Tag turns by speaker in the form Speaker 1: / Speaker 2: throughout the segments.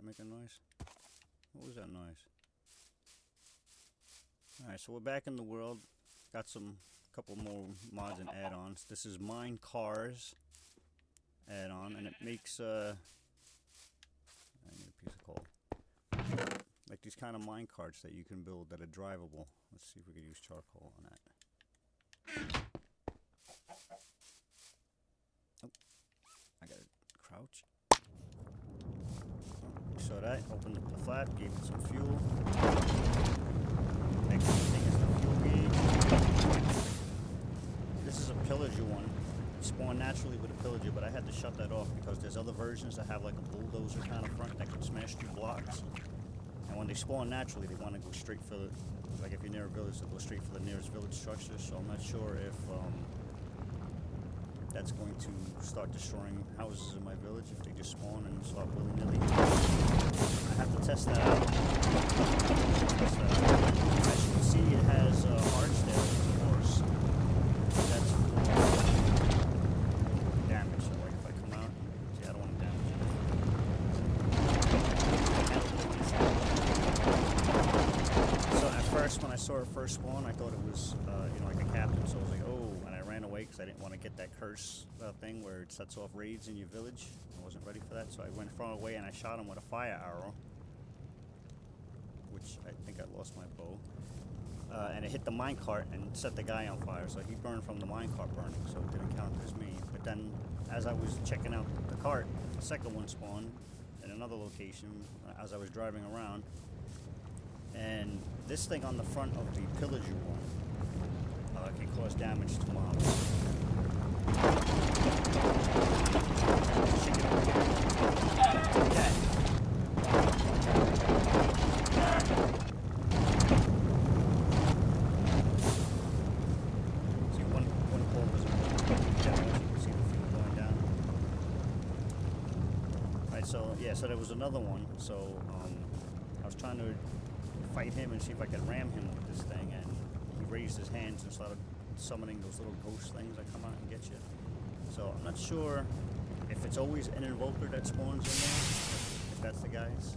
Speaker 1: make a noise? What was that noise? Alright, so we're back in the world. Got some couple more mods and add-ons. This is Mine Cars add-on, and it makes I need a piece of coal. Like these kind of mine carts that you can build that are drivable. Let's see if we can use charcoal on that. Oh, I gotta crouch. You saw that? Opened up the flap, gave it some fuel. Next thing is the fuel gauge. This is a pillager one. It spawned naturally with a pillager, but I had to shut that off because there's other versions that have like a bulldozer kind of front that can smash through blocks. And when they spawn naturally, they want to go straight for the, like if you're near a village, they'll go straight for the nearest village structure. So I'm not sure if that's going to start destroying houses in my village if they just spawn and start willy-nilly. I have to test that out. As you can see, it has hearts there, of course. That's damage. So like if I come out, see, I don't want to damage it. So at first, when I saw it first spawn, I thought it was, like a captain. So I was like, oh, and I ran away because I didn't want to get that curse thing where it sets off raids in your village. I wasn't ready for that, so I went far away and I shot him with a fire arrow, which I think I lost my bow. And it hit the minecart and set the guy on fire, so he burned from the minecart burning, so it didn't count as me. But then, as I was checking out the cart, the second one spawned in another location as I was driving around. And this thing on the front of the pillager one can cause damage to mobs. So there was another one, so I was trying to fight him and see if I could ram him with this thing, and he raised his hands and started summoning those little ghost things that come out and get you. So I'm not sure if it's always an invoker that spawns in there, if that's the guys.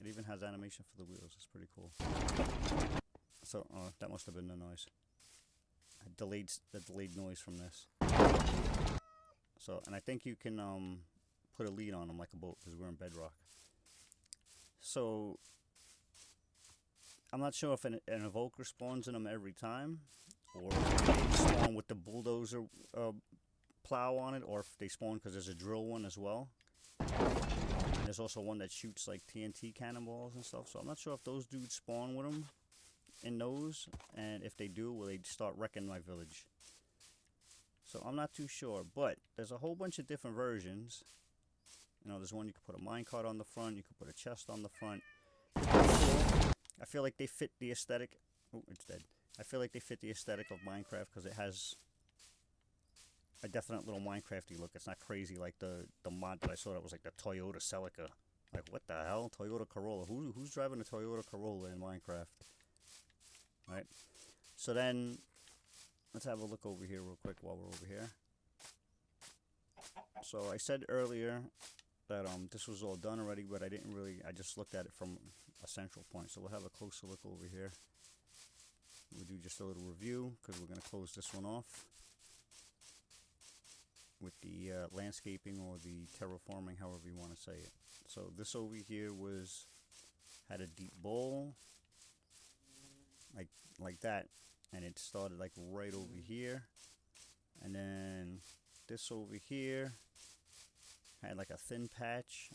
Speaker 1: It even has animation for the wheels, it's pretty cool. So, that must have been the noise. I delayed the delayed noise from this. So, and I think you can put a lead on them like a boat because we're in bedrock. So, I'm not sure if an evoker spawns in them every time, or if they spawn with the bulldozer plow on it, or if they spawn because there's a drill one as well. And there's also one that shoots like TNT cannonballs and stuff. So I'm not sure if those dudes spawn with them in those, and if they do, will they start wrecking my village? So I'm not too sure, but there's a whole bunch of different versions. You know, there's one you can put a minecart on the front, you can put a chest on the front. I feel like they fit the aesthetic. Oh, it's dead. I feel like they fit the aesthetic of Minecraft because it has a definite little Minecrafty look. It's not crazy like the mod that I saw that was like the Toyota Celica. Like, what the hell? Toyota Corolla. Who's driving a Toyota Corolla in Minecraft? Alright. So then, let's have a look over here real quick while we're over here. So I said earlier that this was all done already, but I didn't really, I just looked at it from a central point. So we'll have a closer look over here. We'll do just a little review because we're going to close this one off with the landscaping or the terraforming, however you want to say it. So this over here had a deep bowl like that, and it started like right over here, and then this over here had like a thin patch,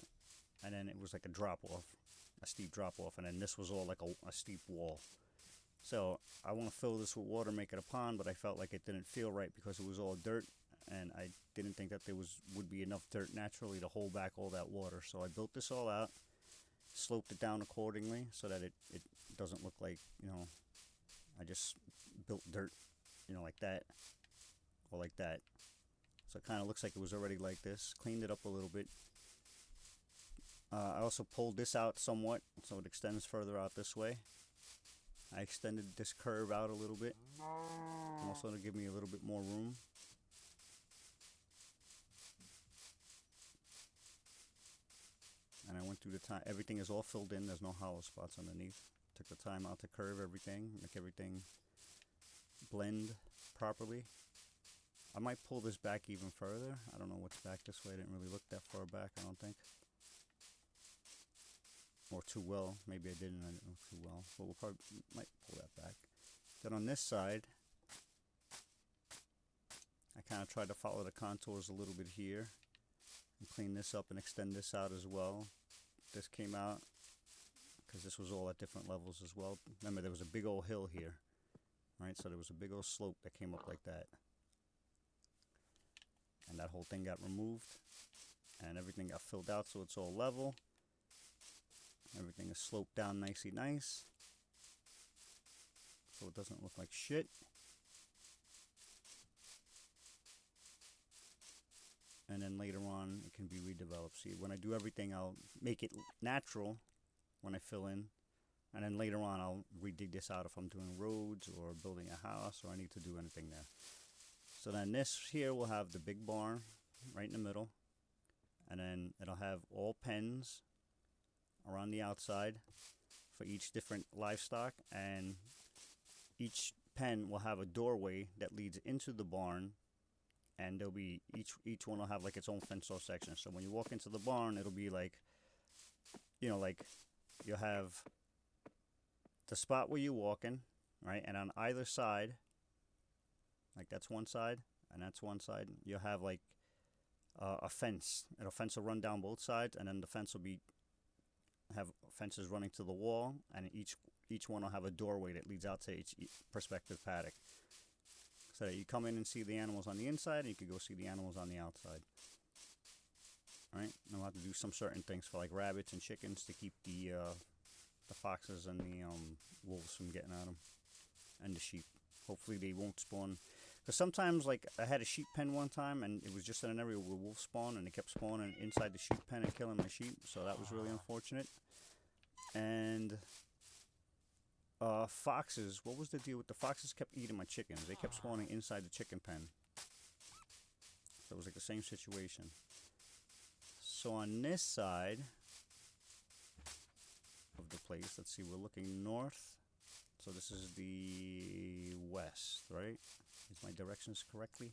Speaker 1: and then it was like a drop off, a steep drop off, and then this was all like a steep wall. So I want to fill this with water, make it a pond, but I felt like it didn't feel right because it was all dirt, and I didn't think that there would be enough dirt naturally to hold back all that water. So I built this all out, sloped it down accordingly so that it doesn't look like, I just built dirt, like that, or like that. So it kind of looks like it was already like this. Cleaned it up a little bit. I also pulled this out somewhat, so it extends further out this way. I extended this curve out a little bit, also to give me a little bit more room. through the time. Everything is all filled in. There's no hollow spots underneath. Took the time out to curve everything, make everything blend properly. I might pull this back even further. I don't know what's back this way. I didn't really look that far back, I don't think. Or too well. Maybe I didn't. I didn't look too well. But we'll probably might pull that back. Then on this side, I kind of tried to follow the contours a little bit here. And clean this up and extend this out as well. This came out because this was all at different levels as well. Remember, there was a big old hill here. Right, so there was a big old slope that came up like that. And that whole thing got removed. And everything got filled out so it's all level. Everything is sloped down nicely nice. So it doesn't look like shit. And then later on it can be redeveloped. See, when I do everything, I'll make it natural when I fill in. And then later on I'll redig this out if I'm doing roads or building a house or I need to do anything there. So then this here will have the big barn right in the middle. And then it'll have all pens around the outside for each different livestock. And each pen will have a doorway that leads into the barn. And there'll be each one will have like its own fenced off section. So when you walk into the barn, it'll be like, you know, like you'll have the spot where you're walking, right? And on either side, like that's one side and that's one side, you'll have like a fence. A fence will run down both sides, and then the fence will have fences running to the wall, and each one will have a doorway that leads out to each prospective paddock. So that you come in and see the animals on the inside, and you can go see the animals on the outside. Alright, and we'll have to do some certain things for like rabbits and chickens to keep the foxes and the wolves from getting at them, and the sheep. Hopefully they won't spawn. Because sometimes, like, I had a sheep pen one time, and it was just in an area where wolves spawn, and they kept spawning inside the sheep pen and killing my sheep, so that was really unfortunate. And foxes, what was the deal with the foxes? Kept eating my chickens. They kept spawning inside the chicken pen. So it was like the same situation. So on this side of the place, let's see, we're looking north. So this is the west, right? Is my directions correctly?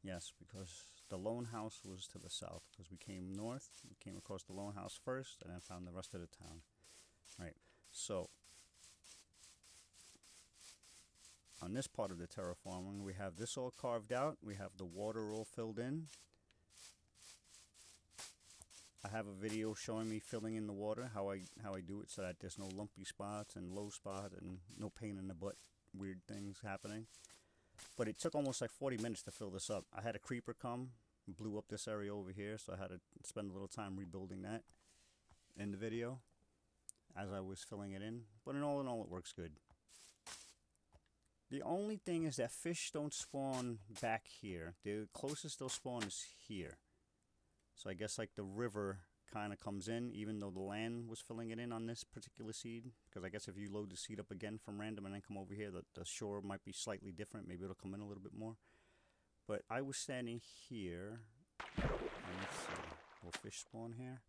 Speaker 1: Yes, because the lone house was to the south, because we came north, we came across the lone house first, and then found the rest of the town. Right, so on this part of the terraforming, we have this all carved out, we have the water all filled in. I have a video showing me filling in the water, how I do it so that there's no lumpy spots and low spot and no pain in the butt, weird things happening. But it took almost like 40 minutes to fill this up. I had a creeper come, blew up this area over here, so I had to spend a little time rebuilding that in the video as I was filling it in. But in all, it works good. The only thing is that fish don't spawn back here. The closest they'll spawn is here. So I guess like the river kind of comes in, even though the land was filling it in on this particular seed. Because I guess if you load the seed up again from random and then come over here, the shore might be slightly different. Maybe it'll come in a little bit more. But I was standing here. And let's see. Will fish spawn here?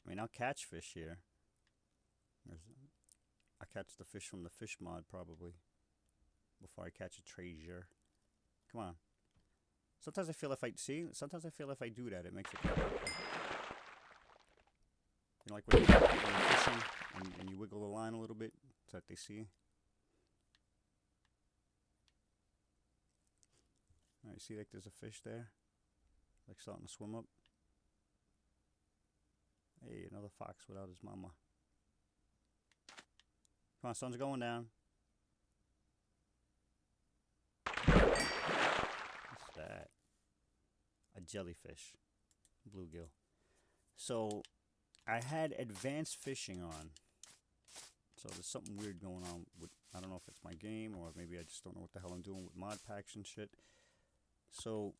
Speaker 1: I mean, I'll catch fish here. I catch the fish from the fish mod probably before I catch a treasure. Come on. Sometimes I feel if I do that, it makes it better. You know, like when you're fishing and you wiggle the line a little bit so that they see. Alright, see like there's a fish there? Like starting to swim up. Hey, another fox without his mama. Come on, sun's going down. What's that? A jellyfish. Bluegill. So, I had advanced fishing on. So there's something weird going on with, I don't know if it's my game or maybe I just don't know what the hell I'm doing with mod packs and shit. So,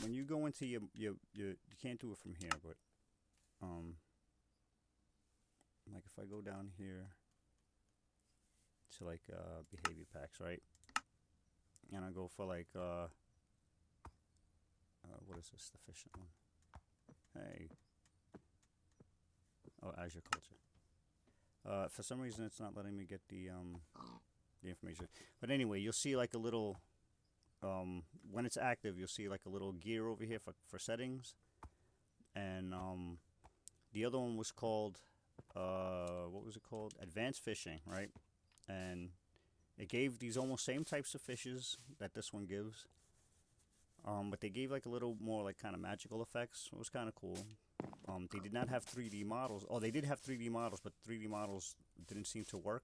Speaker 1: when you go into you can't do it from here, but, like if I go down here to like, behavior packs, right? And I go for like, What is this? The fishing one. Hey. Oh, Azure Culture. For some reason, it's not letting me get the information. But anyway, you'll see like a little, when it's active, you'll see like a little gear over here for settings. And the other one was called, what was it called? Advanced Fishing, right? And it gave these almost same types of fishes that this one gives. But they gave like a little more like kind of magical effects. It was kind of cool. They did not have 3D models. Oh, they did have 3D models, but 3D models didn't seem to work.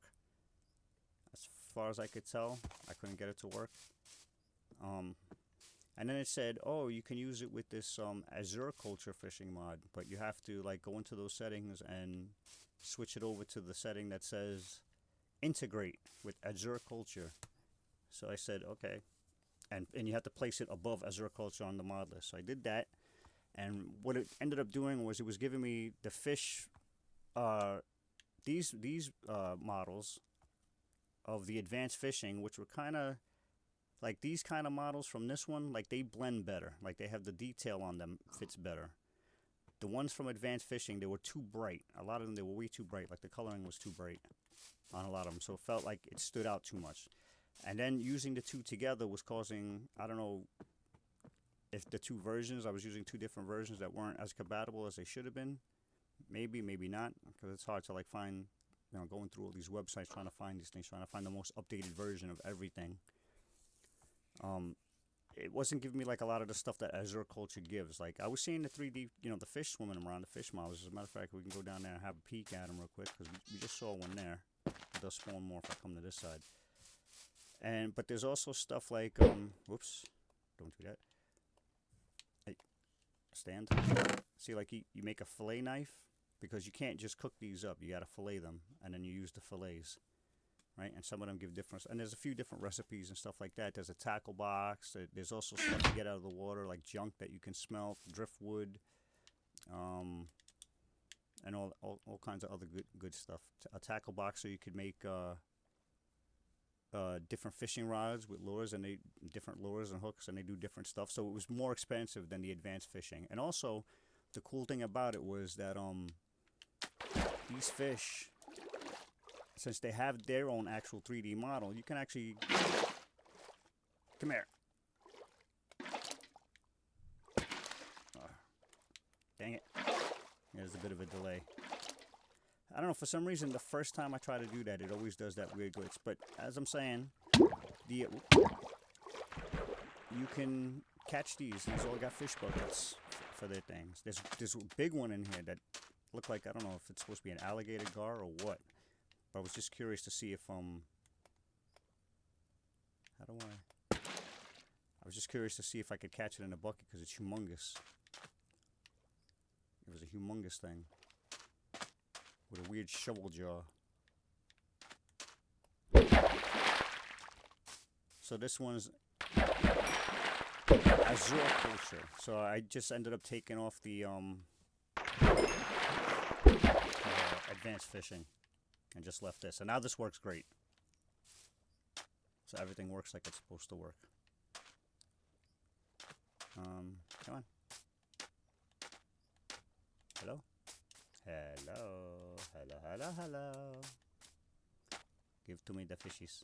Speaker 1: As far as I could tell, I couldn't get it to work. And then it said, oh, you can use it with this Azure Culture fishing mod, but you have to like go into those settings and switch it over to the setting that says integrate with Azure Culture. So I said, okay. And you have to place it above Azure Culture on the mod list. So I did that. And what it ended up doing was it was giving me the fish, these models of the advanced fishing, which were kind of like these kind of models from this one, like they blend better. Like they have the detail on them fits better. The ones from advanced fishing, they were too bright. A lot of them, they were way too bright. Like the coloring was too bright on a lot of them. So it felt like it stood out too much. And then using the two together was causing, I don't know if the two versions, I was using two different versions that weren't as compatible as they should have been. Maybe, maybe not, because it's hard to like find, you know, going through all these websites trying to find these things, trying to find the most updated version of everything. It wasn't giving me like a lot of the stuff that Azure Culture gives. Like I was seeing the 3D, you know, the fish swimming around, the fish models. As a matter of fact, we can go down there and have a peek at them real quick, because we just saw one there. It does spawn more if I come to this side. But there's also stuff like, whoops, don't do that. Hey, stand. See, like you make a fillet knife, because you can't just cook these up. You gotta fillet them, and then you use the fillets, right? And some of them give different, and there's a few different recipes and stuff like that. There's a tackle box. There's also stuff to get out of the water, like junk that you can smelt, driftwood, and all kinds of other good stuff. A tackle box so you could make different fishing rods with lures, and different lures and hooks, and they do different stuff. So it was more expensive than the advanced fishing. And also, the cool thing about it was that these fish, since they have their own actual 3D model, you can actually come here. Dang it! There's a bit of a delay. I don't know, for some reason, the first time I try to do that, it always does that weird glitch. But as I'm saying, you can catch these. These all got fish buckets for their things. There's a big one in here that looked like, I don't know if it's supposed to be an alligator gar or what. But I was just curious to see if, how do I was just curious to see if I could catch it in a bucket, because it's humongous. It was a humongous thing with a weird shovel jaw. So this one's Azure Culture. So I just ended up taking off the advanced fishing and just left this. And now this works great. So everything works like it's supposed to work. Come on. Hello? Hello, hello, hello, hello. Give to me the fishies.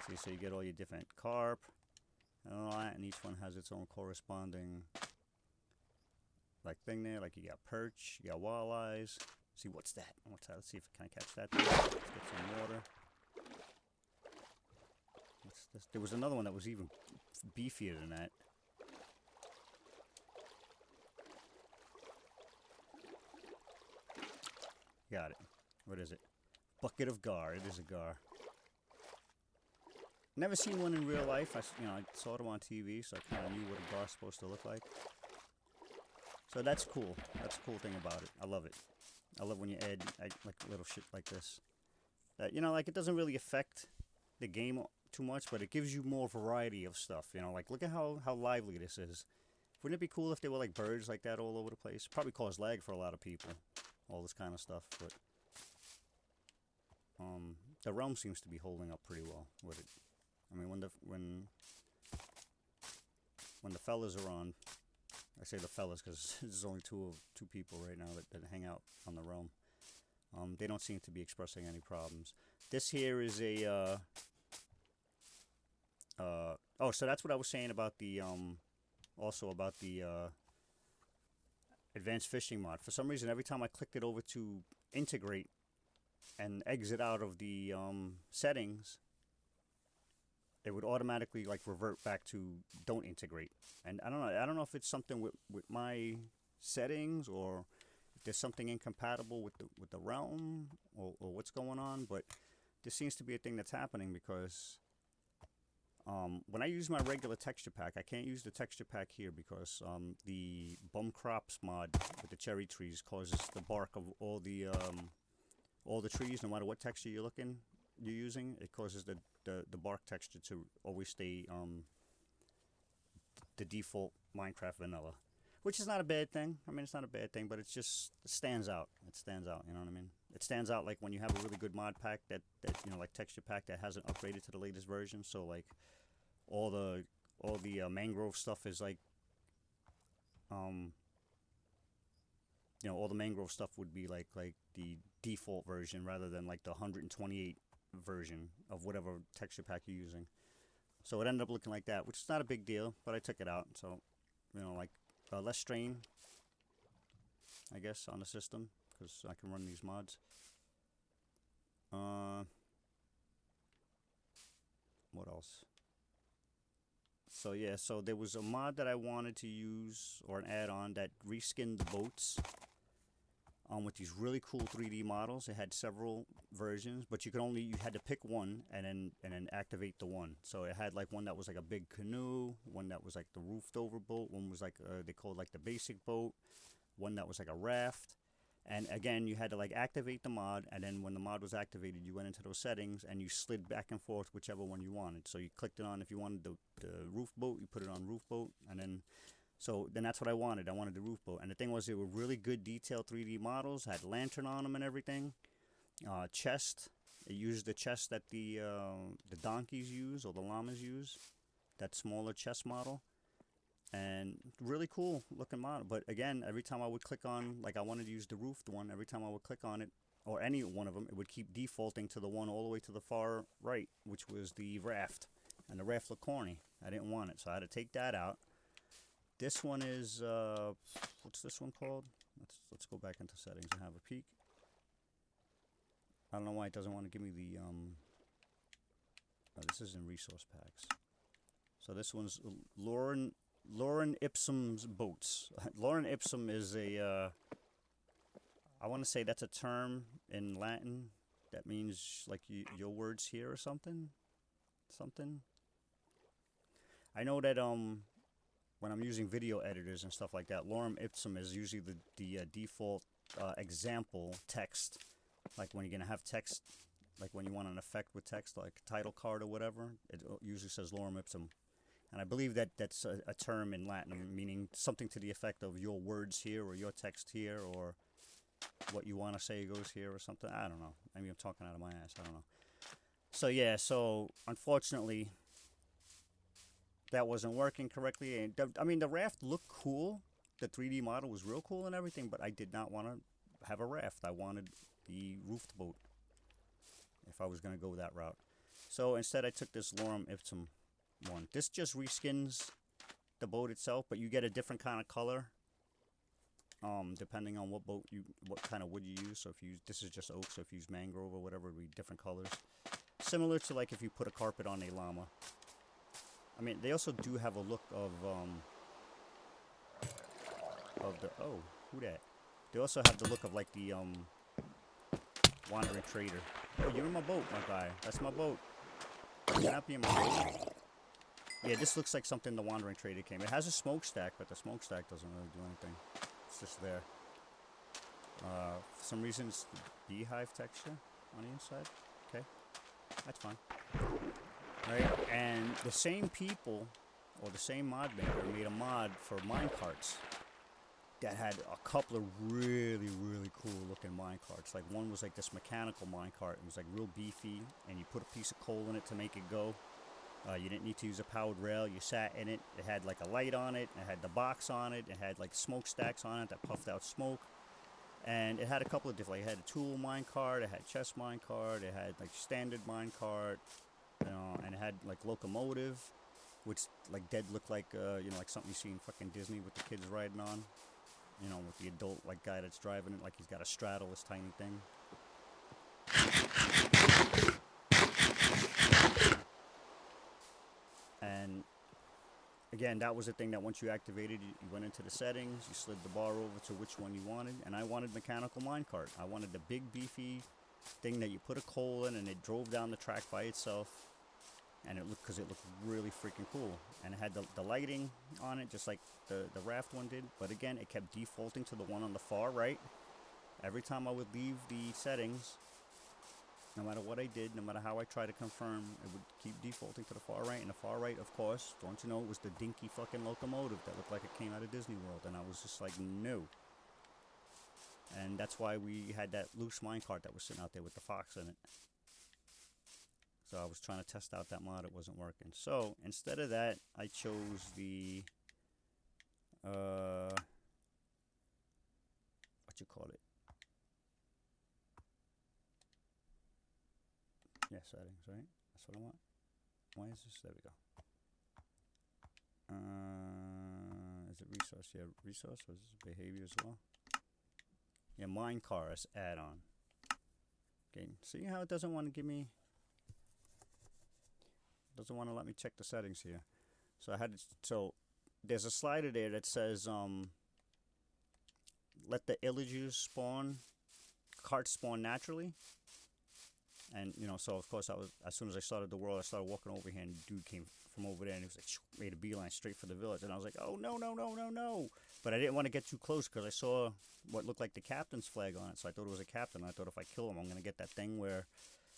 Speaker 1: See, so you get all your different carp and all that, and each one has its own corresponding like thing there. Like you got perch, you got walleyes. See, what's that? What's that? Let's see if I can catch that there. Let's get some water. What's this? There was another one that was even beefier than that. Got it. What is it? Bucket of gar. It is a gar. Never seen one in real life. I saw them on TV, so I kind of knew what a gar's supposed to look like. So that's cool. That's a cool thing about it. I love it. I love when you add like little shit like this. That, like it doesn't really affect the game too much, but it gives you more variety of stuff. Like look at how lively this is. Wouldn't it be cool if there were like birds like that all over the place? Probably cause lag for a lot of people. All this kind of stuff, but the realm seems to be holding up pretty well with it. I mean, when when the fellas are on, I say the fellas because there's only two people right now that hang out on the realm. They don't seem to be expressing any problems. This here is a oh, so that's what I was saying about the also about the advanced fishing mod. For some reason, every time I clicked it over to integrate and exit out of the settings, it would automatically like revert back to don't integrate. And I don't know if it's something with my settings, or if there's something incompatible with the realm, or what's going on, but this seems to be a thing that's happening because when I use my regular texture pack, I can't use the texture pack here because the bum crops mod with the cherry trees causes the bark of all the trees, no matter what texture you're using, it causes the bark texture to always stay the default Minecraft vanilla, which is not a bad thing. I mean, it's not a bad thing, but it stands out. It stands out, you know what I mean? It stands out like when you have a really good mod pack that you know, like texture pack that hasn't upgraded to the latest version. So like all the mangrove stuff is like you know, all the mangrove stuff would be like the default version rather than like the 128 version of whatever texture pack you're using. So it ended up looking like that, which is not a big deal, but I took it out. So, you know, like less strain, I guess, on the system because I can run these mods. What else? So yeah, so there was a mod that I wanted to use, or an add-on that reskinned the boats with these really cool 3D models. It had several versions, but you had to pick one and then activate the one. So it had like one that was like a big canoe, one that was like the roofed over boat, one was like they called like the basic boat, one that was like a raft. And again, you had to like activate the mod, and then when the mod was activated, you went into those settings and you slid back and forth whichever one you wanted. So you clicked it on, if you wanted the roof boat, you put it on roof boat, and then that's what I wanted. I wanted the roof boat. And the thing was, they were really good detailed 3D models, had lantern on them and everything. Chest, it used the chest that the donkeys use or the llamas use, that smaller chest model. And really cool looking model. But again, every time I would click on, like I wanted to use the roofed one, every time I would click on it, or any one of them, it would keep defaulting to the one all the way to the far right, which was the raft. And the raft looked corny. I didn't want it, so I had to take that out. This one is, what's this one called? Let's go back into settings and have a peek. I don't know why it doesn't want to give me the, oh, this is in resource packs. So this one's Lorem Ipsum's boats. Lorem Ipsum is a, I want to say that's a term in Latin that means like your words here or something. I know that when I'm using video editors and stuff like that, Lorem Ipsum is usually the default example text. Like when you're gonna have text, like when you want an effect with text, like title card or whatever, it usually says Lorem Ipsum. And I believe that that's a term in Latin, meaning something to the effect of your words here, or your text here, or what you want to say goes here, or something. I don't know. I mean, I'm talking out of my ass. I don't know. So yeah, so unfortunately, that wasn't working correctly. And I mean, the raft looked cool. The 3D model was real cool and everything, but I did not want to have a raft. I wanted the roofed boat if I was going to go that route. So instead, I took this Lorem Ipsum one. This just reskins the boat itself, but you get a different kind of color depending on what kind of wood you use. So this is just oak, so if you use mangrove or whatever, it would be different colors, similar to like if you put a carpet on a llama. I mean, they also do have a look of the, oh, who that? They also have the look of like the wandering trader. Oh, you're in my boat, my guy. That's my boat. You're not being my boat. Yeah, this looks like something the Wandering Trader came. It has a smokestack, but the smokestack doesn't really do anything. It's just there. For some reason, it's the beehive texture on the inside. Okay, that's fine. Right, and the same people, or the same mod maker, made a mod for minecarts that had a couple of really, really cool looking minecarts. Like one was like this mechanical minecart. It was like real beefy, and you put a piece of coal in it to make it go. You didn't need to use a powered rail. You sat in it. It had like a light on it. It had the box on it. It had like smokestacks on it that puffed out smoke. And it had a couple of different. Like, it had a tool mine cart. It had chest mine cart. It had like standard mine cart. And it had like locomotive, which like dead looked like like something you see in fucking Disney with the kids riding on. With the adult like guy that's driving it, like he's got to straddle this tiny thing. And again, that was the thing that once you activated, you went into the settings, you slid the bar over to which one you wanted, and I wanted mechanical minecart. I wanted the big beefy thing that you put a coal in and it drove down the track by itself, and it looked really freaking cool, and it had the lighting on it just like the raft one did, but again, it kept defaulting to the one on the far right. Every time I would leave the settings, no matter what I did, no matter how I tried to confirm, it would keep defaulting to the far right. And the far right, of course, don't you know, it was the dinky fucking locomotive that looked like it came out of Disney World. And I was just like, no. And that's why we had that loose minecart that was sitting out there with the fox in it. So I was trying to test out that mod. It wasn't working. So instead of that, I chose the, what you call it? Yeah, settings, right? That's what I want. Why is this? There we go. Is it resource? Yeah, resource. Was this behavior as well? Yeah, minecars add-on. Okay, see how it doesn't want to give me... Doesn't want to let me check the settings here. So I had to, so there's a slider there that says let the illagers spawn, carts spawn naturally. And so of course I was, as soon as I started the world, I started walking over here, and the dude came from over there, and he was like, made a beeline straight for the village, and I was like, oh no no no no no! But I didn't want to get too close because I saw what looked like the captain's flag on it, so I thought it was a captain. I thought if I kill him, I'm gonna get that thing where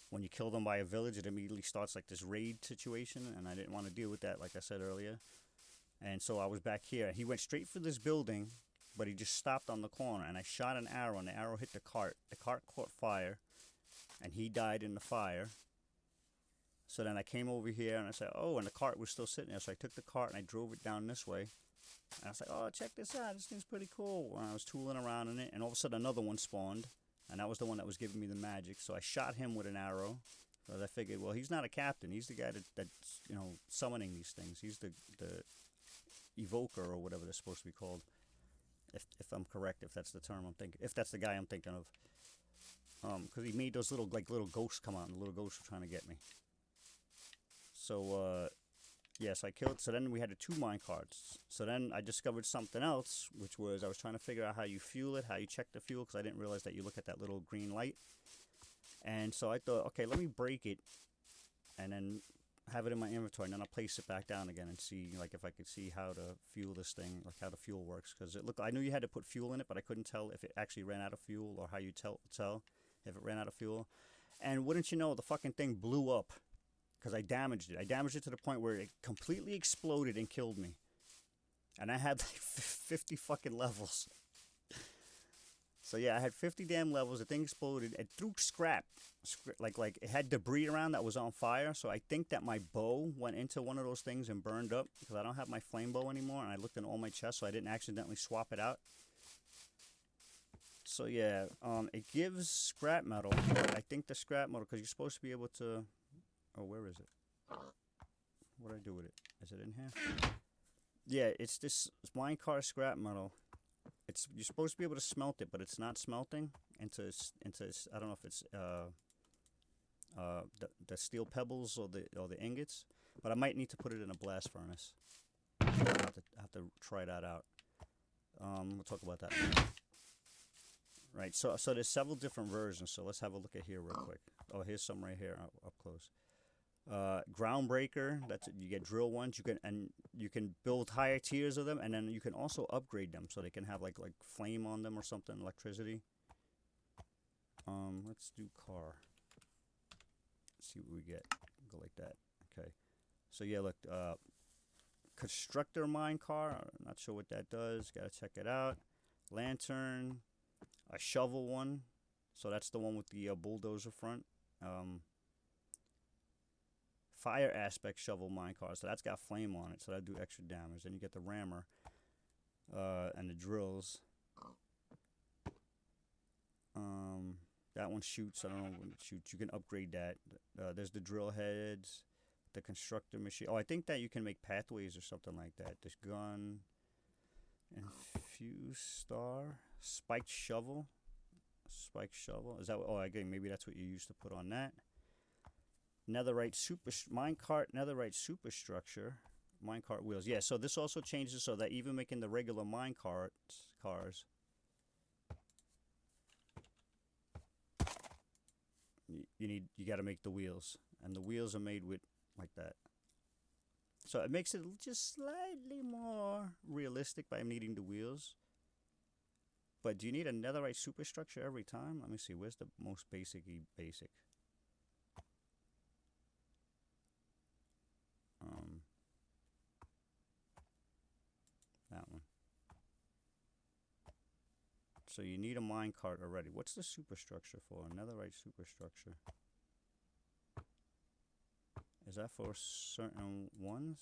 Speaker 1: when you kill them by a village, it immediately starts like this raid situation, and I didn't want to deal with that, like I said earlier. And so I was back here. He went straight for this building, but he just stopped on the corner, and I shot an arrow, and the arrow hit the cart. The cart caught fire, and he died in the fire. So then I came over here, and I said, oh, and the cart was still sitting there. So I took the cart, and I drove it down this way. And I was like, oh, check this out. This thing's pretty cool. And I was tooling around in it, and all of a sudden another one spawned. And that was the one that was giving me the magic. So I shot him with an arrow. Because I figured, well, he's not a captain. He's the guy that's summoning these things. He's the evoker, or whatever they're supposed to be called. If I'm correct, if that's the term I'm thinking. If that's the guy I'm thinking of. Because he made those little ghosts come out, and the little ghosts were trying to get me. So, yes, I killed. So then we had the 2 minecarts. So then I discovered something else, which was I was trying to figure out how you fuel it, how you check the fuel, because I didn't realize that you look at that little green light. And so I thought, okay, let me break it, and then have it in my inventory, and then I'll place it back down again and see, like, if I could see how to fuel this thing, like how the fuel works. Because I knew you had to put fuel in it, but I couldn't tell if it actually ran out of fuel, or how you tell if it ran out of fuel. And wouldn't you know, the fucking thing blew up because I damaged it. I damaged it to the point where it completely exploded and killed me. And I had like 50 fucking levels. So yeah, I had 50 damn levels. The thing exploded. It threw scrap. Like it had debris around that was on fire. So I think that my bow went into one of those things and burned up, because I don't have my flame bow anymore. And I looked in all my chests, so I didn't accidentally swap it out. So yeah, it gives scrap metal. I think the scrap metal, because you're supposed to be able to... Oh, where is it? What do I do with it? Is it in here? Yeah, it's this minecart scrap metal. You're supposed to be able to smelt it, but it's not smelting into I don't know if it's the steel pebbles or the ingots. But I might need to put it in a blast furnace. I have to try that out. We'll talk about that. Right, so there's several different versions, so let's have a look at here real quick. Oh, here's some right here up close. Groundbreaker, that's it. You get drill ones. You can build higher tiers of them, and then you can also upgrade them so they can have like flame on them or something, electricity. Let's do car. Let's see what we get. Go like that. Okay. So yeah, look, constructor mine car. I'm not sure what that does. Gotta check it out. Lantern. A shovel one, so that's the one with the bulldozer front. fire aspect shovel minecart. So that's got flame on it, so that'll do extra damage. Then you get the rammer and the drills. That one shoots. I don't know when it shoots. You can upgrade that. There's the drill heads, the constructor machine. Oh, I think that you can make pathways or something like that. This gun, infused star, spiked shovel. Spiked shovel. Is that? Oh, again, maybe that's what you used to put on that. Netherite minecart, netherite superstructure, minecart wheels. Yeah, so this also changes so that even making the regular minecart cars, you got to make the wheels, and the wheels are made with like that. So it makes it just slightly more realistic by needing the wheels. But do you need a netherite superstructure every time? Let me see. Where's the most basic-y basic? That one. So you need a minecart already. What's the superstructure for? Netherite superstructure. Is that for certain ones?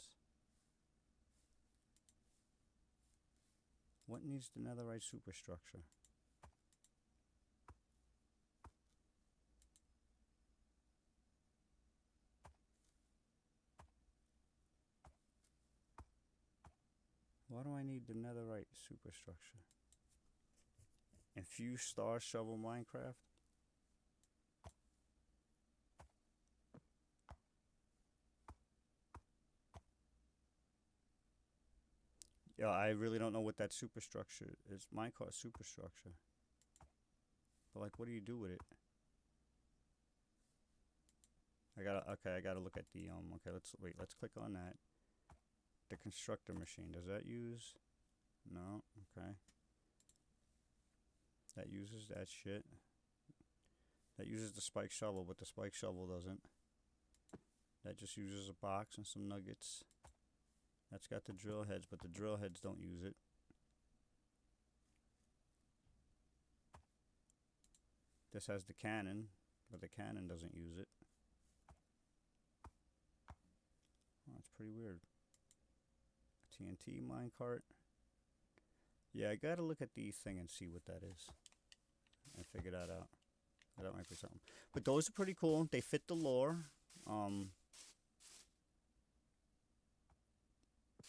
Speaker 1: What needs the netherite superstructure? Why do I need the netherite superstructure? Infused star shovel Minecraft? Yeah, I really don't know what that superstructure is. Minecart superstructure. But like, what do you do with it? I gotta look at the, okay, let's click on that. The constructor machine, does that use? No, okay. That uses that shit. That uses the spike shovel, but the spike shovel doesn't. That just uses a box and some nuggets. That's got the drill heads, but the drill heads don't use it. This has the cannon, but the cannon doesn't use it. Oh, that's pretty weird. TNT minecart. Yeah, I gotta look at the thing and see what that is. And figure that out. That might be something. But those are pretty cool. They fit the lore.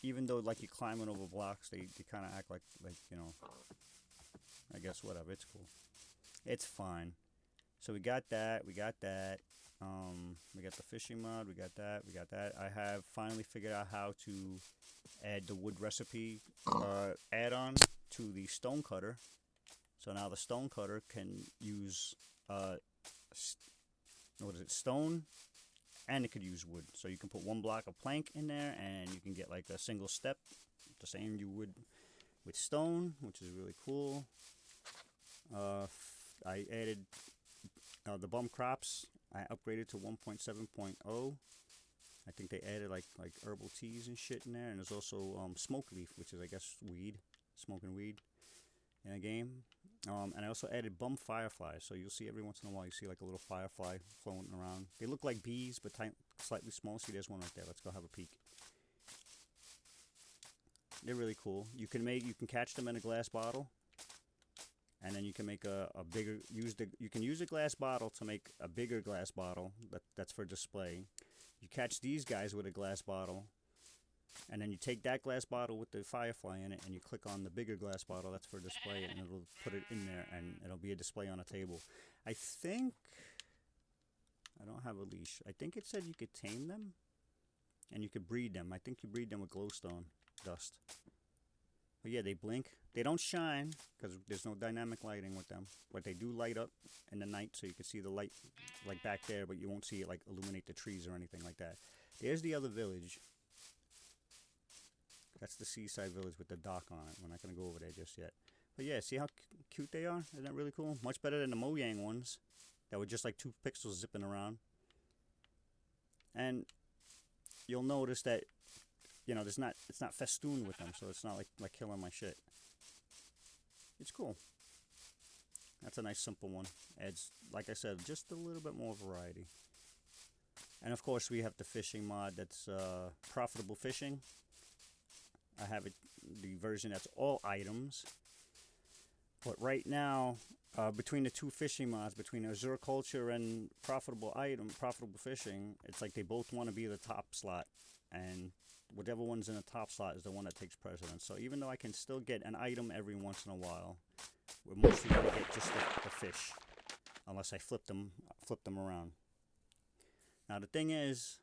Speaker 1: Even though like you're climbing over blocks, they kind of act like, you know, I guess whatever. It's cool. It's fine. So we got that. We got the fishing mod. We got that. I have finally figured out how to add the wood recipe add-on to the stone cutter. So now the stone cutter can use stone, and it could use wood. So you can put one block of plank in there, and you can get like a single step, the same you would with stone, which is really cool. I added the bum crops. I upgraded to 1.7.0. I think they added like herbal teas and shit in there, and there's also smoke leaf, which is I guess weed, smoking weed in a game. And I also added bum fireflies, so you'll see every once in a while you see like a little firefly floating around. They look like bees, but slightly small. See, there's one right there. Let's go have a peek. They're really cool. You can catch them in a glass bottle, and then you can make a bigger. You can use a glass bottle to make a bigger glass bottle that's for display. You catch these guys with a glass bottle, and then you take that glass bottle with the firefly in it, and you click on the bigger glass bottle that's for display, and it'll put it in there, and it'll be a display on a table. I think I don't have a leash. I think it said you could tame them, and you could breed them. I think you breed them with glowstone dust. But yeah, they blink. They don't shine because there's no dynamic lighting with them, but they do light up in the night, so you can see the light like back there, but you won't see it like illuminate the trees or anything like that. There's the other village. That's the seaside village with the dock on it. We're not going to go over there just yet. But yeah, see how cute they are? Isn't that really cool? Much better than the Mojang ones that were just like 2 pixels zipping around. And you'll notice that, you know, it's not festooned with them, so it's not like killing my shit. It's cool. That's a nice simple one. Adds, like I said, just a little bit more variety. And of course, we have the fishing mod that's profitable fishing. I have it, the version that's all items. But right now, between the two fishing mods, between Azure Culture and profitable fishing, it's like they both want to be the top slot, and whatever one's in the top slot is the one that takes precedence. So even though I can still get an item every once in a while, we're mostly gonna get just the fish, unless I flip them around. Now the thing is,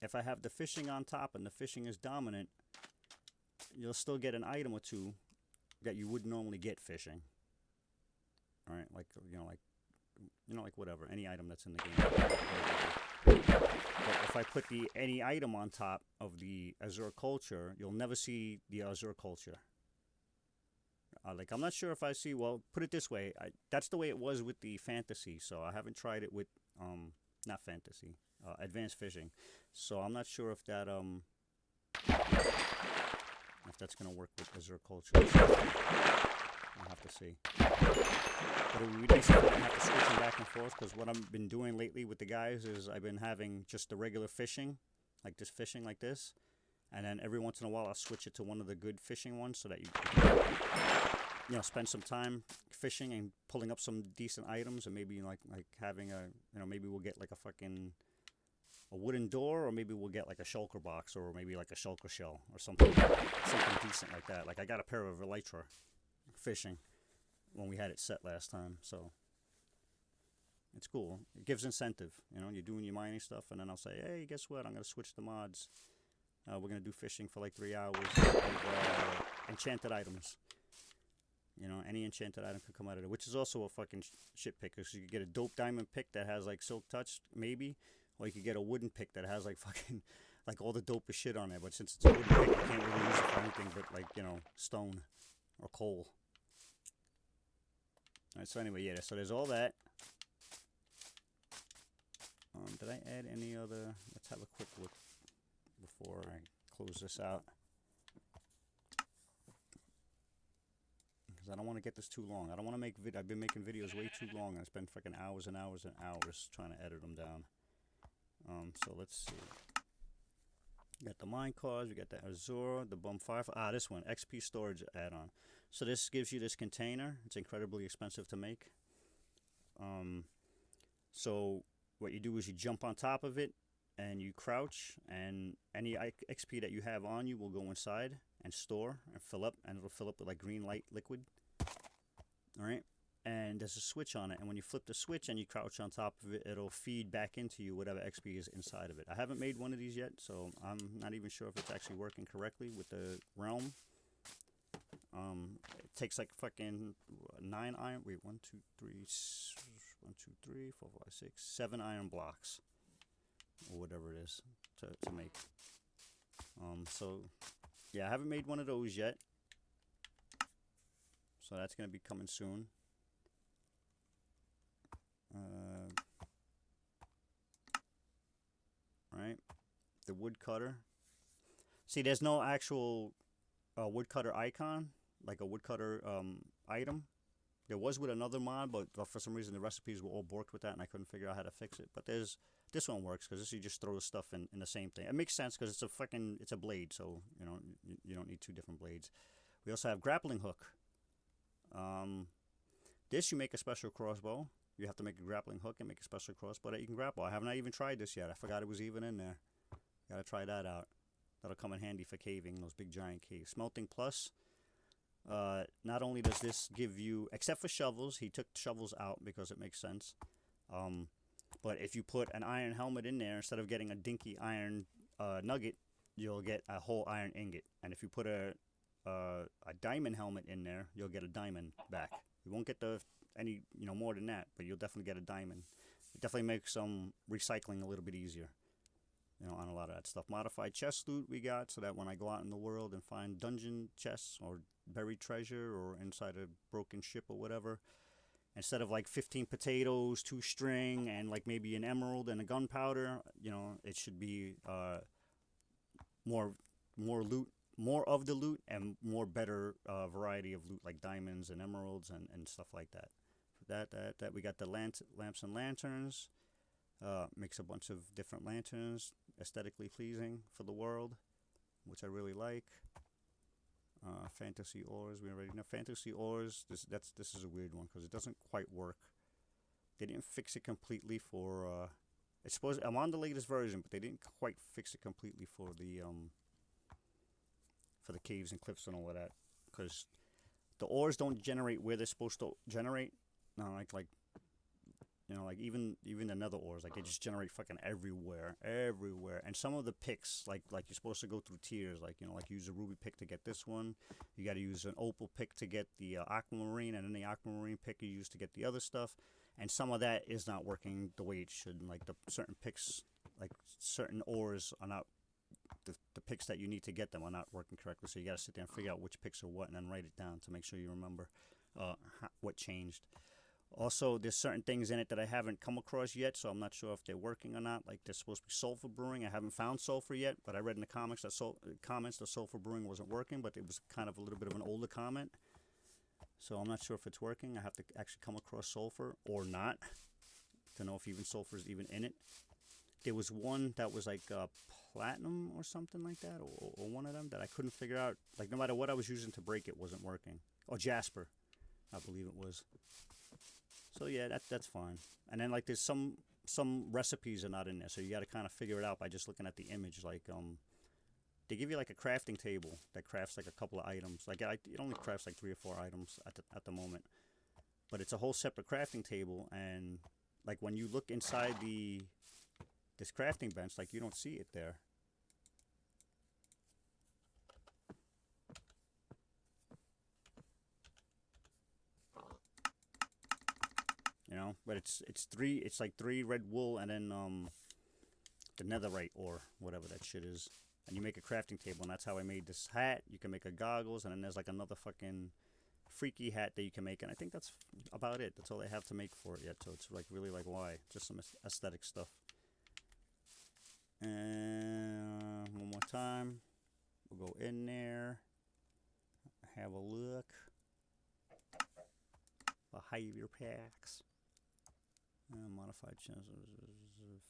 Speaker 1: if I have the fishing on top and the fishing is dominant, you'll still get an item or two that you would normally get fishing. All right, like like whatever, any item that's in the game. But if I put the any item on top of the Azure Culture, you'll never see the Azure Culture. Like, I'm not sure if I see. Well, put it this way, that's the way it was with the fantasy. So I haven't tried it with not fantasy, advanced fishing. So I'm not sure if that if that's gonna work with Azure Culture. I'll have to see. But it would be nice if I didn't have to switch them back and forth, because what I've been doing lately with the guys is I've been having just the regular fishing, like this fishing like this, and then every once in a while I'll switch it to one of the good fishing ones so that you spend some time fishing and pulling up some decent items, and maybe like having a maybe we'll get like a wooden door, or maybe we'll get like a shulker box, or maybe like a shulker shell or something decent like that. Like I got a pair of elytra fishing when we had it set last time, so it's cool. It gives incentive, you're doing your mining stuff, and then I'll say, hey, guess what, I'm gonna switch the mods. We're gonna do fishing for like 3 hours with enchanted items. Any enchanted item can come out of it, which is also a fucking shit pick, because you could get a dope diamond pick that has like silk touch, maybe, or you could get a wooden pick that has like fucking like all the dopest shit on it. But since it's a wooden pick, you can't really use it for anything but like stone or coal. Alright, so anyway, yeah, so there's all that. Did I add any other? Let's have a quick look before I close this out, because I don't want to get this too long. I don't want to make I've been making videos way too long. I spend fucking hours and hours and hours trying to edit them down. So let's see. We got the mine cards, we got the Azure, the bum fire. This one, XP storage add-on. So this gives you this container. It's incredibly expensive to make. So what you do is you jump on top of it and you crouch, and any XP that you have on you will go inside and store and fill up, and it'll fill up with like green light liquid. All right. And there's a switch on it, and when you flip the switch and you crouch on top of it, it'll feed back into you whatever XP is inside of it. I haven't made one of these yet, so I'm not even sure if it's actually working correctly with the realm. It takes like fucking 9 iron. Wait, 1, 2, 3, 1, 2, 3, 4, 5, 6, 7 iron blocks, or whatever it is to make. So yeah, I haven't made one of those yet, so that's gonna be coming soon. Right, the woodcutter. See, there's no actual woodcutter icon, like a woodcutter item. There was with another mod, but for some reason the recipes were all borked with that, and I couldn't figure out how to fix it. But this one works, because you just throw stuff in the same thing. It makes sense because it's a blade, so you don't need 2 different blades. We also have grappling hook. This you make a special crossbow. You have to make a grappling hook and make a special crossbow that you can grapple. I have not even tried this yet. I forgot it was even in there. Gotta try that out. That'll come in handy for caving, those big giant caves. Smelting plus. Not only does this give you, except for shovels, he took shovels out because it makes sense. But if you put an iron helmet in there, instead of getting a dinky iron nugget, you'll get a whole iron ingot. And if you put a diamond helmet in there, you'll get a diamond back. You won't get any more than that, but you'll definitely get a diamond. It definitely makes recycling a little bit easier, on a lot of that stuff. Modified chest loot we got, so that when I go out in the world and find dungeon chests or buried treasure or inside a broken ship or whatever, instead of like 15 potatoes, 2 string, and like maybe an emerald and a gunpowder, it should be more loot, more of the loot, and more better variety of loot, like diamonds and emeralds and stuff like that. That we got the lamps and lanterns. Makes a bunch of different lanterns, aesthetically pleasing for the world, which I really like. Fantasy ores, we already know. Fantasy ores, this is a weird one because it doesn't quite work. They didn't fix it completely for. It's supposed I'm on the latest version, but they didn't quite fix it completely for the caves and cliffs and all of that, because the ores don't generate where they're supposed to generate. No, like even the nether ores, like they just generate fucking everywhere. And some of the picks, like you're supposed to go through tiers, like like use a ruby pick to get this one. You got to use an opal pick to get the aquamarine, and then the aquamarine pick you use to get the other stuff. And some of that is not working the way it should. And like the certain picks, like certain ores are not. The picks that you need to get them are not working correctly, so you got to sit there and figure out which picks are what, and then write it down to make sure you remember what changed. Also, there's certain things in it that I haven't come across yet, so I'm not sure if they're working or not. Like there's supposed to be sulfur brewing. I haven't found sulfur yet, but I read in the comics that sulfur brewing wasn't working, but it was kind of a little bit of an older comment. So I'm not sure if it's working. I have to actually come across sulfur or not to know if even sulfur is even in it. There was one that was like platinum or something like that, or one of them that I couldn't figure out. Like no matter what I was using to break it, wasn't working. Or jasper, I believe it was. So yeah, that's fine. And then like there's some recipes are not in there, so you got to kind of figure it out by just looking at the image. Like they give you like a crafting table that crafts like a couple of items. Like it only crafts like 3 or 4 items at the moment, but it's a whole separate crafting table. And like when you look inside this crafting bench, like you don't see it there. But it's like 3 red wool and then the netherite or whatever that shit is, and you make a crafting table, and that's how I made this hat. You can make a goggles, and then there's like another fucking freaky hat that you can make, and I think that's about it. That's all they have to make for it yet, so it's like really like why? Just some aesthetic stuff. And one more time, we'll go in there, have a look. Behavior packs. Modified chances,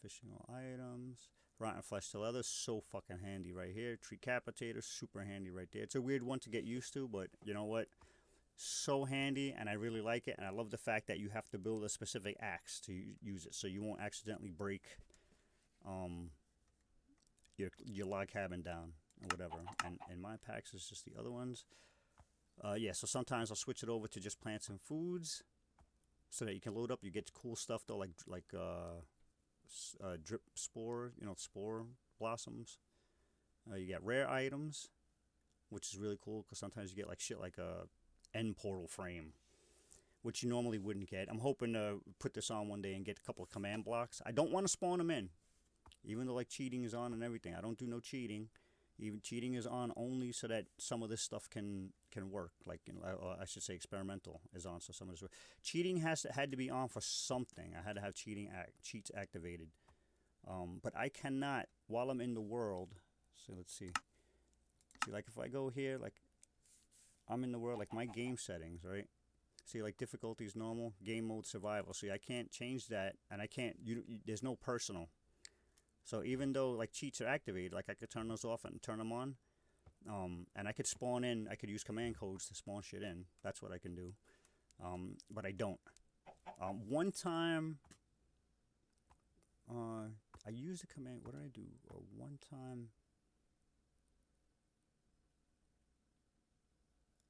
Speaker 1: fishing all items. Rotten flesh to leather, so fucking handy right here. Tree capitator, super handy right there. It's a weird one to get used to, but you know what? So handy, and I really like it. And I love the fact that you have to build a specific axe to use it, so you won't accidentally break your log cabin down or whatever. And in my packs is just the other ones. Yeah, so sometimes I'll switch it over to just plants and foods, so that you can load up. You get cool stuff though, like drip spore, spore blossoms. You get rare items, which is really cool because sometimes you get like shit like a end portal frame, which you normally wouldn't get. I'm hoping to put this on one day and get a couple of command blocks. I don't want to spawn them in, even though like cheating is on and everything. I don't do no cheating. Even cheating is on only so that some of this stuff can work. Like I should say experimental is on, so some of this work. Cheating had to be on for something. I had to have cheats activated. But I cannot while I'm in the world. So let's see. See, like if I go here, like I'm in the world, like my game settings, right? See, like difficulty is normal, game mode survival. See, I can't change that, and I can't. There's no personal. So even though like cheats are activated, like I could turn those off and turn them on, and I could spawn in. I could use command codes to spawn shit in. That's what I can do, but I don't. One time, I used a command. What did I do? One time,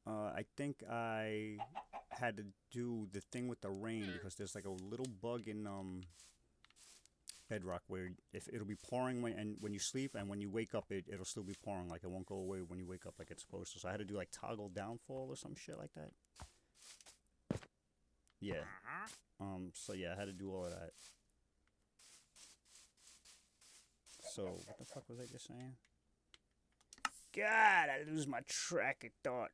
Speaker 1: I think I had to do the thing with the rain because there's like a little bug in Bedrock where if it'll be pouring when you sleep, and when you wake up it'll still be pouring. Like it won't go away when you wake up like it's supposed to. So I had to do like toggle downfall or some shit like that. Yeah. So yeah, I had to do all of that. So what the fuck was I just saying? God, I lose my track of thought.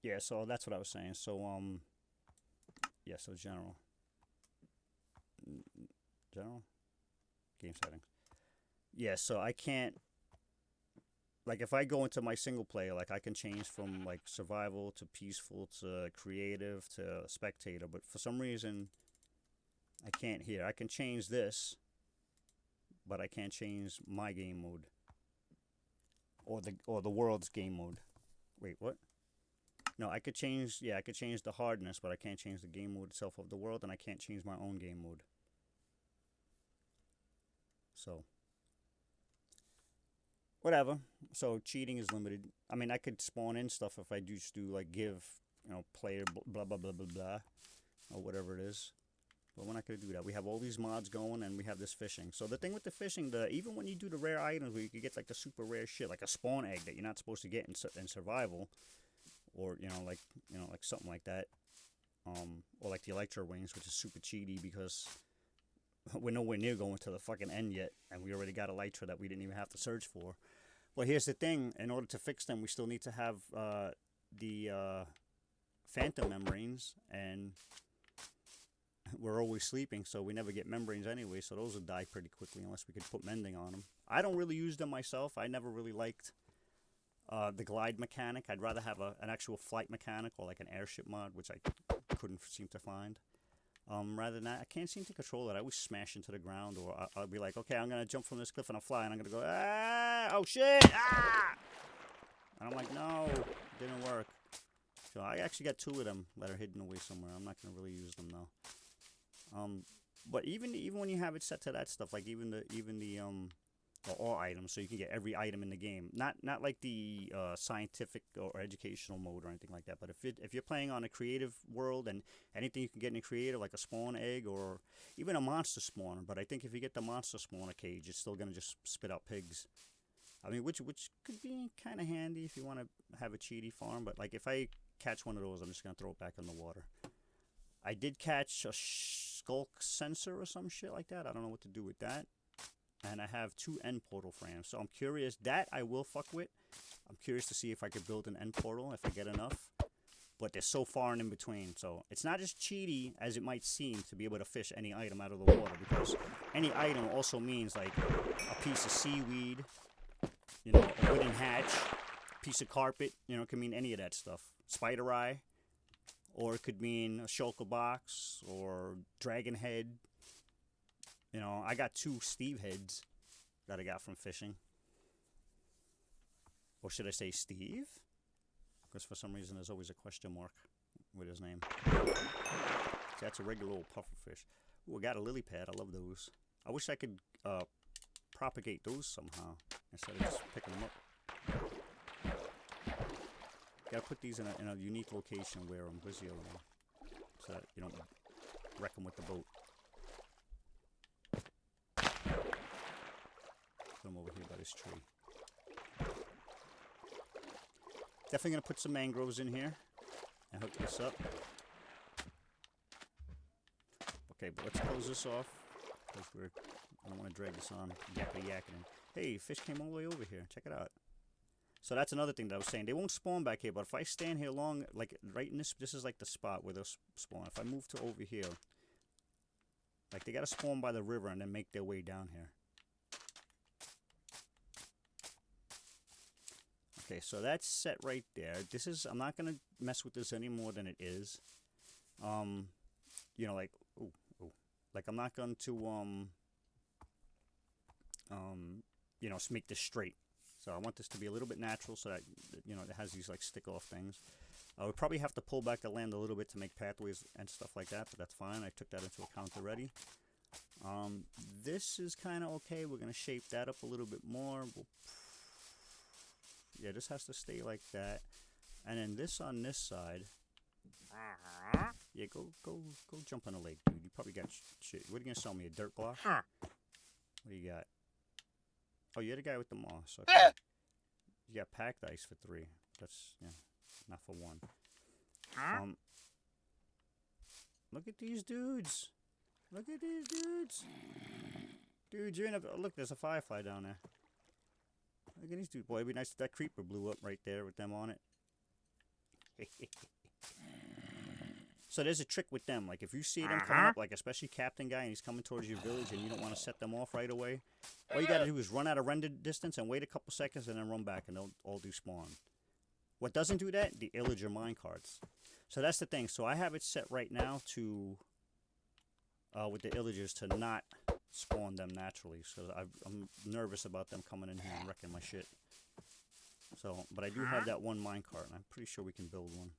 Speaker 1: Yeah, so that's what I was saying. So yeah, so general game settings. Yeah, so I can't, like if I go into my single player, like I can change from like survival to peaceful to creative to spectator, but for some reason I can't here. I can change this, but I can't change my game mode. Or the world's game mode. Wait, what? No, I could change, yeah, I could change the hardness, but I can't change the game mode itself of the world, and I can't change my own game mode. So, whatever. So, cheating is limited. I mean, I could spawn in stuff if I just do, like, give, you know, player blah, blah, blah, blah, blah, or whatever it is. But we're not going to do that. We have all these mods going, and we have this fishing. So, the thing with the fishing, even when you do the rare items where you could get, like, the super rare shit, like a spawn egg that you're not supposed to get in survival, or, you know, like something like that, or like the Electro Wings, which is super cheaty because we're nowhere near going to the fucking end yet, and we already got Elytra that we didn't even have to search for. Well, here's the thing. In order to fix them, we still need to have the Phantom Membranes, and we're always sleeping, so we never get membranes anyway, so those will die pretty quickly unless we could put mending on them. I don't really use them myself. I never really liked the glide mechanic. I'd rather have an actual flight mechanic or like an airship mod, which I couldn't seem to find. Rather than that, I can't seem to control it. I always smash into the ground, or I'll be like, okay, I'm going to jump from this cliff and I'll fly, and I'm going to go, ah, oh shit, ah! And I'm like, no, it didn't work. So I actually got 2 of them that are hidden away somewhere. I'm not going to really use them though. But even when you have it set to that stuff, like even the all items, so you can get every item in the game. Not like the scientific or educational mode or anything like that. But if you're playing on a creative world, and anything you can get in a creative, like a spawn egg or even a monster spawner. But I think if you get the monster spawner cage, it's still gonna just spit out pigs. I mean, which could be kind of handy if you want to have a cheaty farm. But like if I catch one of those, I'm just gonna throw it back in the water. I did catch a skulk sensor or some shit like that. I don't know what to do with that. And I have 2 end portal frames. So I'm curious. That I will fuck with. I'm curious to see if I could build an end portal if I get enough. But they're so far and in between. So it's not as cheaty as it might seem to be able to fish any item out of the water. Because any item also means like a piece of seaweed, you know, a wooden hatch, piece of carpet, you know, it could mean any of that stuff. Spider eye. Or it could mean a shulker box or dragon head. You know, I got 2 Steve heads that I got from fishing. Or should I say Steve? Because for some reason there's always a question mark with his name. See, that's a regular old pufferfish. Ooh, I got a lily pad. I love those. I wish I could propagate those somehow instead of just picking them up. Gotta put these in a unique location where I'm busy alone, so that you don't wreck them with the boat. Put them over here by this tree. Definitely gonna put some mangroves in here and hook this up. Okay, but let's close this off because I don't want to drag this on yakking. Hey, fish came all the way over here. Check it out. So that's another thing that I was saying. They won't spawn back here, but if I stand here long, like right in this is like the spot where they'll spawn. If I move to over here, like they gotta spawn by the river and then make their way down here. Okay, so that's set right there. This is, I'm not gonna mess with this any more than it is. You know, like, like I'm not going to, you know, make this straight. So I want this to be a little bit natural so that, you know, it has these like stick off things. I would probably have to pull back the land a little bit to make pathways and stuff like that, but that's fine. I took that into account already. This is kind of okay. We're going to shape that up a little bit more. Yeah, this has to stay like that. And then this on this side. Yeah, go jump on the lake, dude. You probably got shit. What are you going to sell me, a dirt block? What do you got? Oh, you're the guy with the moss. Okay. You got packed ice for 3. That's, yeah, not for 1. Look at these dudes. Look at these dudes. Dude, you're in a... Look, there's a firefly down there. Look at these dudes. Boy, it'd be nice if that creeper blew up right there with them on it. So there's a trick with them. Like, if you see them coming up, like, especially Captain Guy, and he's coming towards your village, and you don't want to set them off right away, all you got to do is run out of render distance and wait a couple seconds and then run back, and they'll all do spawn. What doesn't do that? The Illager minecarts. So that's the thing. So I have it set right now to with the illagers to not spawn them naturally. So I'm nervous about them coming in here and wrecking my shit. So, but I do have that one minecart, and I'm pretty sure we can build one.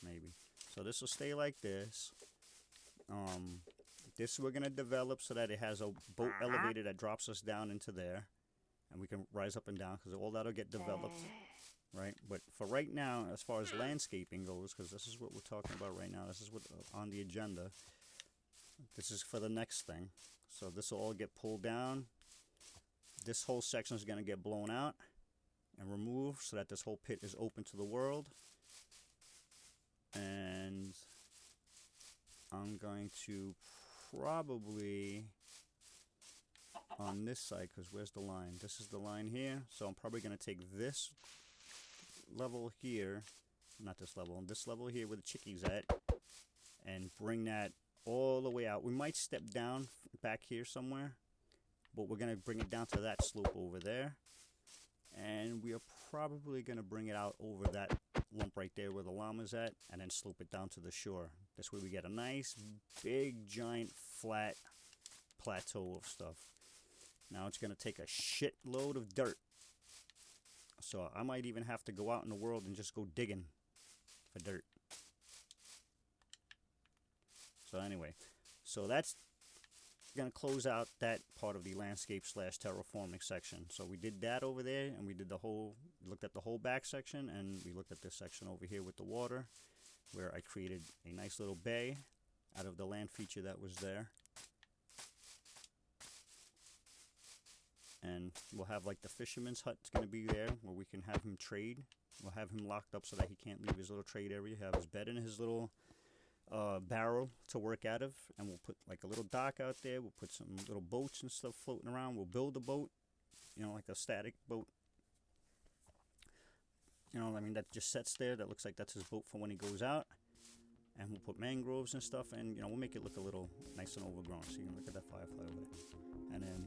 Speaker 1: Maybe. So this will stay like this. This we're gonna develop so that it has a boat elevator that drops us down into there, and we can rise up and down because all that'll get developed, right? But for right now, as far as landscaping goes, because this is what we're talking about right now, this is what on the agenda. This is for the next thing. So this will all get pulled down. This whole section is gonna get blown out and removed so that this whole pit is open to the world. And I'm going to probably on this side, because where's the line? This is the line here. So I'm probably going to take this level here, not this level here where the chickies at, and bring that all the way out. We might step down back here somewhere, but we're going to bring it down to that slope over there. And we are probably going to bring it out over that lump right there where the llama's at, and then slope it down to the shore. This way we get a nice, big, giant, flat plateau of stuff. Now it's going to take a shitload of dirt. So I might even have to go out in the world and just go digging for dirt. So anyway, so that's going to close out that part of the landscape / terraforming section. So we did that over there, and we did the whole, looked at the whole back section, and we looked at this section over here with the water, where I created a nice little bay out of the land feature that was there. And we'll have like the fisherman's hut's going to be there where we can have him trade. We'll have him locked up so that he can't leave his little trade area. Have his bed in his little barrel to work out of, and we'll put like a little dock out there. We'll put some little boats and stuff floating around. We'll build a boat, you know, like a static boat, you know, I mean, that just sits there. That looks like that's his boat for when he goes out. And we'll put mangroves and stuff, and you know, we'll make it look a little nice and overgrown. So you can look at that firefly over there. And then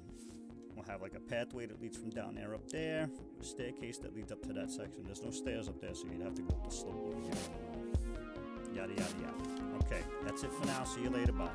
Speaker 1: we'll have like a pathway that leads from down there up there, a staircase that leads up to that section. There's no stairs up there, so you'd have to go up the slope over here. Yada yada yada. Okay, that's it for now. See you later. Bye.